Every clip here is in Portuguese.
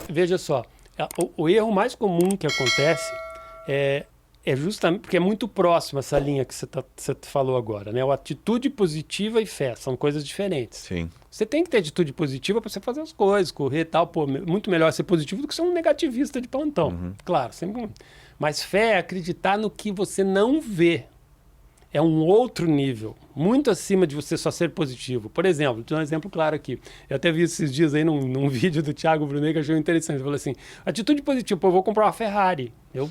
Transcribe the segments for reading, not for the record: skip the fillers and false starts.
Veja só, o erro mais comum que acontece é justamente porque é muito próximo essa linha que você falou agora, né? O atitude positiva e fé são coisas diferentes. Sim. Você tem que ter atitude positiva para você fazer as coisas, correr e tal. Pô, muito melhor ser positivo do que ser um negativista de plantão. Claro, sempre. Mas fé é acreditar no que você não vê. É um outro nível, muito acima de você só ser positivo. Por exemplo, vou dar um exemplo claro aqui. Eu até vi esses dias aí num vídeo do Thiago Brunet que eu achei interessante. Ele falou assim, atitude positiva, pô, eu vou comprar uma Ferrari. Eu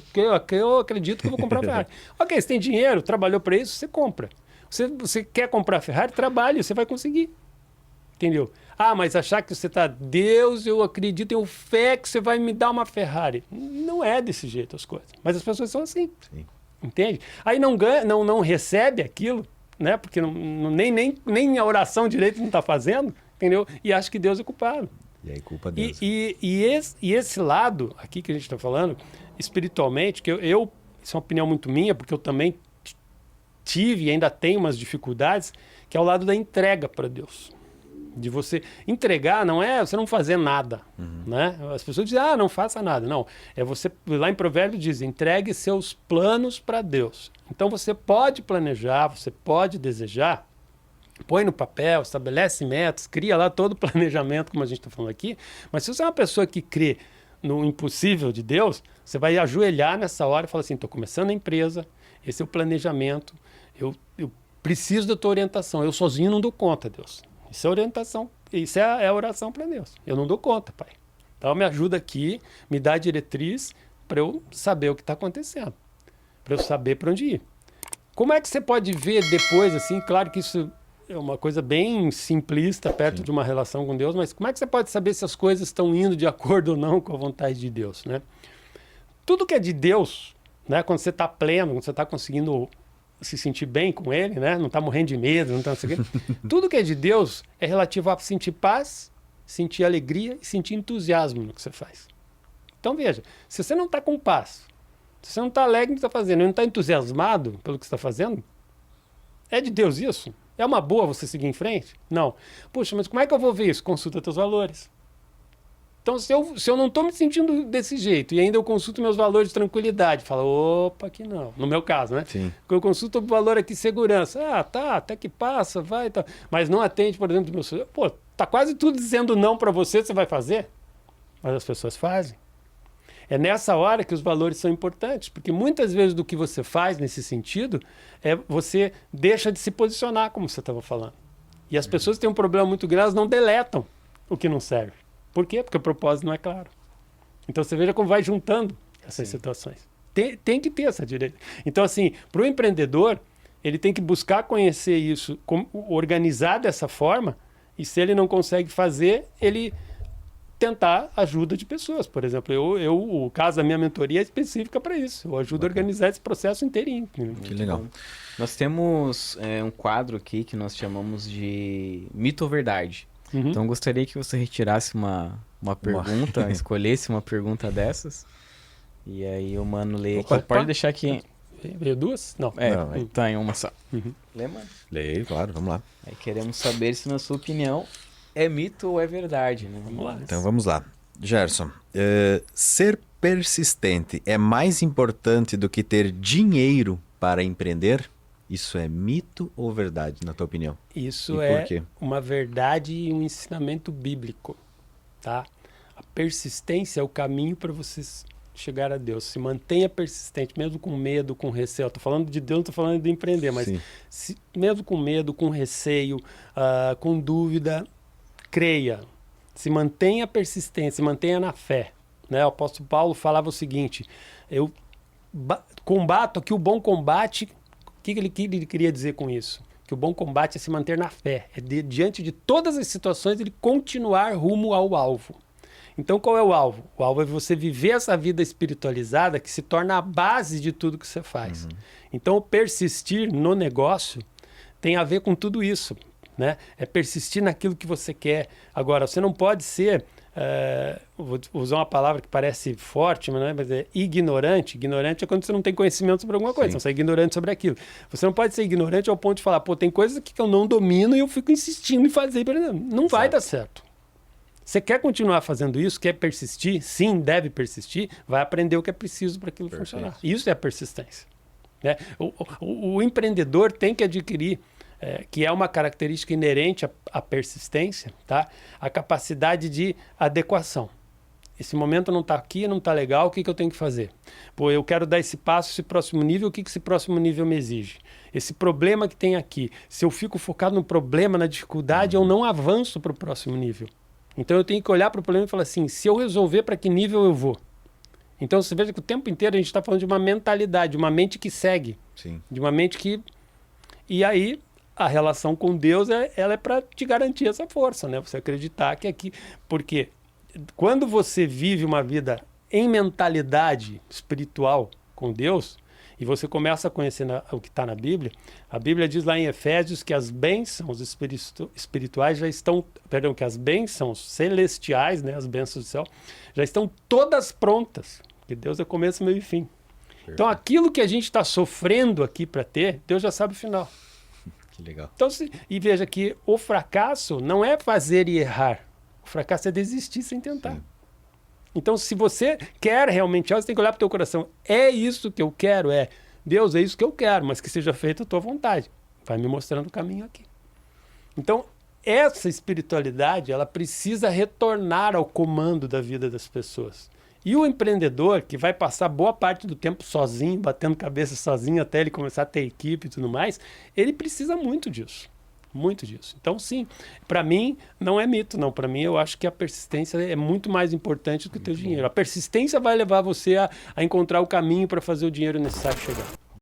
acredito que eu vou comprar uma Ferrari. Ok, você tem dinheiro, trabalhou para isso, você compra. Você quer comprar a Ferrari, trabalhe, você vai conseguir. Entendeu? Ah, mas achar que você está, Deus, eu acredito, tenho fé que você vai me dar uma Ferrari. Não é desse jeito as coisas. Mas as pessoas são assim. Sim. Entende? Aí não recebe aquilo, né? Porque nem a oração direito não está fazendo, entendeu? E acha que Deus é culpado. E aí culpa Deus. E esse lado aqui que a gente está falando, espiritualmente, que isso é uma opinião muito minha, porque eu também tive e ainda tenho umas dificuldades, que é o lado da entrega para Deus. De você entregar não é você não fazer nada, né? As pessoas dizem, não faça nada. Não, é você, lá em Provérbios diz, entregue seus planos para Deus. Então você pode planejar, você pode desejar, põe no papel, estabelece metas, cria lá todo o planejamento, como a gente está falando aqui, mas se você é uma pessoa que crê no impossível de Deus, você vai ajoelhar nessa hora e falar assim, estou começando a empresa, esse é o planejamento, eu preciso da tua orientação, eu sozinho não dou conta, Deus. Isso é orientação, isso é a oração para Deus. Eu não dou conta, Pai. Então me ajuda aqui, me dá a diretriz para eu saber o que está acontecendo, para eu saber para onde ir. Como é que você pode ver depois, assim, claro que isso é uma coisa bem simplista perto de uma relação com Deus, mas como é que você pode saber se as coisas estão indo de acordo ou não com a vontade de Deus, né? Tudo que é de Deus, né, quando você está pleno, quando você está conseguindo se sentir bem com ele, né? Não está morrendo de medo, não está tudo que é de Deus é relativo a sentir paz, sentir alegria e sentir entusiasmo no que você faz. Então veja, se você não está com paz, se você não está alegre no que está fazendo, não está entusiasmado pelo que você está fazendo, é de Deus isso? É uma boa você seguir em frente? Não. Puxa, mas como é que eu vou ver isso? Consulta teus valores. Então, se eu não estou me sentindo desse jeito e ainda eu consulto meus valores de tranquilidade, falo, opa, que não. No meu caso, né? Sim. Eu consulto o valor aqui de segurança. Tá, até que passa, vai, tá. Mas não atende, por exemplo, do meu... Pô, tá quase tudo dizendo não para você vai fazer? Mas as pessoas fazem. É nessa hora que os valores são importantes, porque muitas vezes do que você faz nesse sentido, você deixa de se posicionar, como você estava falando. E as pessoas têm um problema muito grande, elas não deletam o que não serve. Por quê? Porque o propósito não é claro. Então você veja como vai juntando essas situações. Tem que ter essa direita. Então, assim, para o empreendedor, ele tem que buscar conhecer isso, organizar dessa forma, e se ele não consegue fazer, ele tentar ajuda de pessoas. Por exemplo, o caso da minha mentoria é específica para isso. Eu ajudo a organizar esse processo inteirinho. Que legal. Nós temos um quadro aqui que nós chamamos de Mito ou Verdade. Então, eu gostaria que você retirasse uma pergunta, escolhesse uma pergunta dessas. E aí o Mano lê aqui. Pode deixar aqui. Veio duas? Não. Não, tá em uma só. Lê, Mano? Leio, claro, vamos lá. Aí queremos saber se, na sua opinião, é mito ou é verdade, né? Vamos lá. Então vamos lá. Gerson, ser persistente é mais importante do que ter dinheiro para empreender? Isso é mito ou verdade, na tua opinião? Isso E por quê? uma verdade e um ensinamento bíblico, tá? A persistência é o caminho para você chegar a Deus. Se mantenha persistente, mesmo com medo, com receio. Estou falando de Deus, não estou falando de empreender, mas mesmo com medo, com receio, com dúvida, creia. Se mantenha persistente, se mantenha na fé. Né? O apóstolo Paulo falava o seguinte, eu combato aqui o bom combate. O que ele queria dizer com isso? Que o bom combate é se manter na fé. É diante de todas as situações ele continuar rumo ao alvo. Então qual é o alvo? O alvo é você viver essa vida espiritualizada que se torna a base de tudo que você faz. Então o persistir no negócio tem a ver com tudo isso. Né? É persistir naquilo que você quer. Agora, você não pode ser... vou usar uma palavra que parece forte, mas é ignorante. Ignorante é quando você não tem conhecimento sobre alguma coisa. Então, você é ignorante sobre aquilo. Você não pode ser ignorante ao ponto de falar, tem coisas que eu não domino e eu fico insistindo em fazer. Não vai dar certo. Você quer continuar fazendo isso, quer persistir? Sim, deve persistir. Vai aprender o que é preciso para aquilo funcionar. Isso é a persistência. Né? O empreendedor tem que adquirir, que é uma característica inerente à persistência, tá? A capacidade de adequação. Esse momento não está aqui, não está legal, o que eu tenho que fazer? Pô, eu quero dar esse passo, esse próximo nível, o que esse próximo nível me exige? Esse problema que tem aqui, se eu fico focado no problema, na dificuldade, eu não avanço para o próximo nível. Então eu tenho que olhar para o problema e falar assim, se eu resolver, para que nível eu vou? Então você veja que o tempo inteiro a gente está falando de uma mentalidade, de uma mente que segue. Sim. De uma mente que... E aí a relação com Deus, ela é para te garantir essa força, né? Você acreditar que aqui... Porque quando você vive uma vida em mentalidade espiritual com Deus, e você começa a conhecer o que está na Bíblia, a Bíblia diz lá em Efésios que as bênçãos espirituais já estão, perdão, que as bênçãos celestiais, né, as bênçãos do céu, já estão todas prontas, porque Deus é começo, meio e fim. Perfeito. Então aquilo que a gente está sofrendo aqui para ter, Deus já sabe o final. Que legal. Então, e veja que o fracasso não é fazer e errar, o fracasso é desistir sem tentar. Sim. Então, se você quer realmente algo, você tem que olhar para o teu coração. É isso que eu quero? Deus, é isso que eu quero, mas que seja feito a tua vontade. Vai me mostrando o caminho aqui. Então, essa espiritualidade, ela precisa retornar ao comando da vida das pessoas. E o empreendedor, que vai passar boa parte do tempo sozinho, batendo cabeça sozinho, até ele começar a ter equipe e tudo mais, ele precisa muito disso. Muito disso. Então, sim, para mim, não é mito, não. Para mim, eu acho que a persistência é muito mais importante do que o teu dinheiro. A persistência vai levar você a encontrar o caminho para fazer o dinheiro necessário chegar.